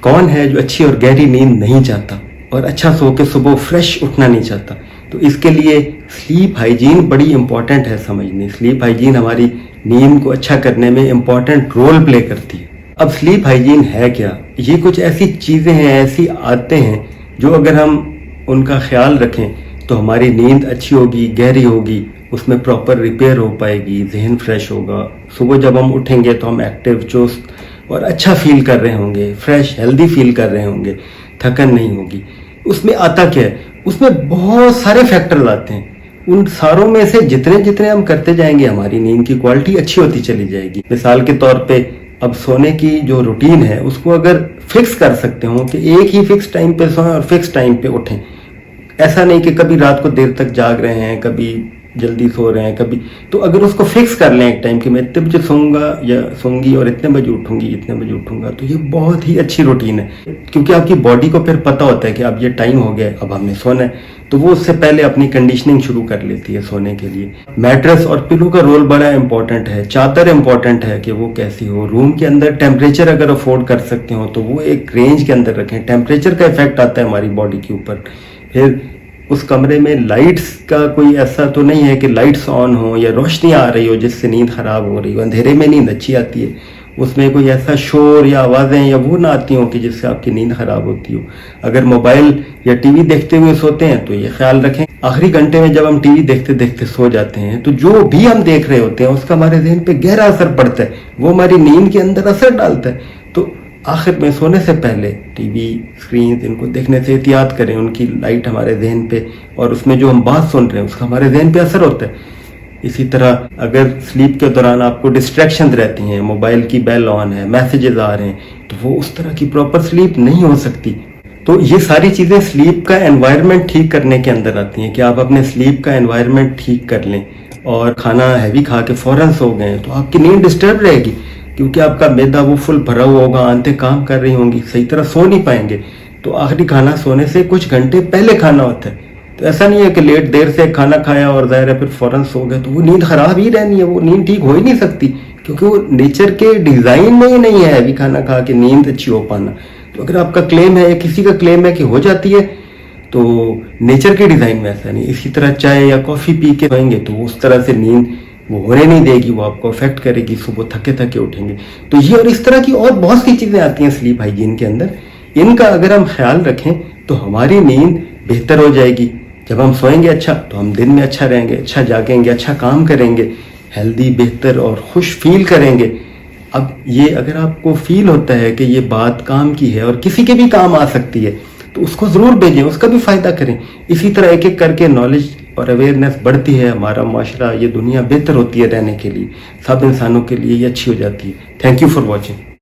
कौन है जो अच्छी और गहरी नींद नहीं चाहता और अच्छा सो के सुबह फ्रेश उठना नहीं चाहता? तो इसके लिए स्लीप हाइजीन बड़ी इंपॉर्टेंट है समझनी। स्लीप हाइजीन हमारी नींद को अच्छा करने में इंपॉर्टेंट रोल प्ले करती है। अब स्लीप हाइजीन है क्या? ये कुछ ऐसी चीज़ें हैं, ऐसी आदतें हैं जो अगर हम उनका ख्याल रखें तो हमारी नींद अच्छी होगी, गहरी होगी, उसमें प्रॉपर रिपेयर हो पाएगी, जहन फ्रेश होगा, सुबह जब हम उठेंगे तो हम एक्टिव, चुस्त और अच्छा फील कर रहे होंगे, फ्रेश हेल्दी फील कर रहे होंगे, थकन नहीं होगी। उसमें आता क्या है? उसमें बहुत सारे फैक्टर आते हैं। उन सारों में से जितने जितने हम करते जाएंगे हमारी नींद की क्वालिटी अच्छी होती चली जाएगी। मिसाल के तौर पे अब सोने की जो रूटीन है उसको अगर फिक्स कर सकते हो कि एक ही फिक्स टाइम पे सोएं और फिक्स टाइम पे उठें, ऐसा नहीं कि कभी रात को देर तक जाग रहे हैं, कभी जल्दी सो रहे हैं, कभी, तो अगर उसको फिक्स कर लें एक टाइम कि मैं इतने बजे सोऊंगा या सोऊंगी और इतने बजे उठूंगी, इतने बजे उठूंगा, तो ये बहुत ही अच्छी रूटीन है। क्योंकि आपकी बॉडी को फिर पता होता है कि अब ये टाइम हो गया, अब हमने सोना है, तो वो उससे पहले अपनी कंडीशनिंग शुरू कर लेती है सोने के लिए। मैट्रेस और पिलो का रोल बड़ा इंपॉर्टेंट है। चादर इंपॉर्टेंट है कि वो कैसी हो। रूम के अंदर टेम्परेचर अगर अफोर्ड कर सकते हो तो वो एक रेंज के अंदर रखें। टेम्परेचर का इफेक्ट आता है हमारी बॉडी के ऊपर। फिर उस कमरे में लाइट्स का कोई ऐसा तो नहीं है कि लाइट्स ऑन हो या रोशनी आ रही हो जिससे नींद खराब हो रही हो। अंधेरे में नींद अच्छी आती है, उसमें कोई ऐसा शोर या आवाज़ें या वो ना आती हो कि जिससे आपकी नींद खराब होती हो। अगर मोबाइल या टीवी देखते हुए सोते हैं तो ये ख्याल रखें आखिरी घंटे में जब हम टीवी देखते देखते सो जाते हैं तो जो भी हम देख रहे होते हैं उसका हमारे जहन पे गहरा असर पड़ता है, वो हमारी नींद के अंदर असर डालता है। तो आखिर में सोने से पहले टीवी स्क्रीन इनको देखने से एहतियात करें। उनकी लाइट हमारे जहन पे और उसमें जो हम बात सुन रहे हैं उसका हमारे जहन पे असर होता है। इसी तरह अगर स्लीप के दौरान आपको डिस्ट्रैक्शन रहती हैं, मोबाइल की बेल ऑन है, मैसेजेस आ रहे हैं, तो वो उस तरह की प्रॉपर स्लीप नहीं हो सकती। तो ये सारी चीज़ें स्लीप का एनवायरनमेंट ठीक करने के अंदर आती हैं कि आप अपने स्लीप का एनवायरनमेंट ठीक कर लें। और खाना हैवी खा के फ़ौरन सो गए तो आपकी नींद डिस्टर्ब रहेगी क्योंकि आपका मैदा वो फुल भरा हुआ होगा, आंतें काम कर रही होंगी, सही तरह सो नहीं पाएंगे। तो आखिरी खाना सोने से कुछ घंटे पहले खाना होता है। तो ऐसा नहीं है कि लेट देर से खाना खाया और ज़ाहिर है फिर फ़ौरन सो गए, तो वो नींद ख़राब ही रहनी है, वो नींद ठीक हो ही नहीं सकती क्योंकि वो नेचर के डिज़ाइन में ही नहीं है हैवी खाना खा के नींद अच्छी हो पाना। तो अगर आपका क्लेम है या किसी का क्लेम है कि हो जाती है तो नेचर के डिज़ाइन में ऐसा नहीं। इसी तरह चाय या कॉफ़ी पी के सोएंगे तो उस तरह से नींद वो होने नहीं देगी, वो आपको अफेक्ट करेगी, सुबह थके थके उठेंगे। तो ये और इस तरह की और बहुत सी चीज़ें आती हैं स्लीप हाइजीन के अंदर। इनका अगर हम ख्याल रखें तो हमारी नींद बेहतर हो जाएगी। जब हम सोएंगे अच्छा तो हम दिन में अच्छा रहेंगे, अच्छा जागेंगे, अच्छा काम करेंगे, हेल्दी, बेहतर और खुश फील करेंगे। अब ये अगर आपको फील होता है कि ये बात काम की है और किसी के भी काम आ सकती है तो उसको ज़रूर भेजें, उसका भी फ़ायदा करें। इसी तरह एक एक करके नॉलेज और अवेयरनेस बढ़ती है, हमारा माशरा, ये दुनिया बेहतर होती है रहने के लिए, सब इंसानों के लिए ये अच्छी हो जाती है। Thank you for watching.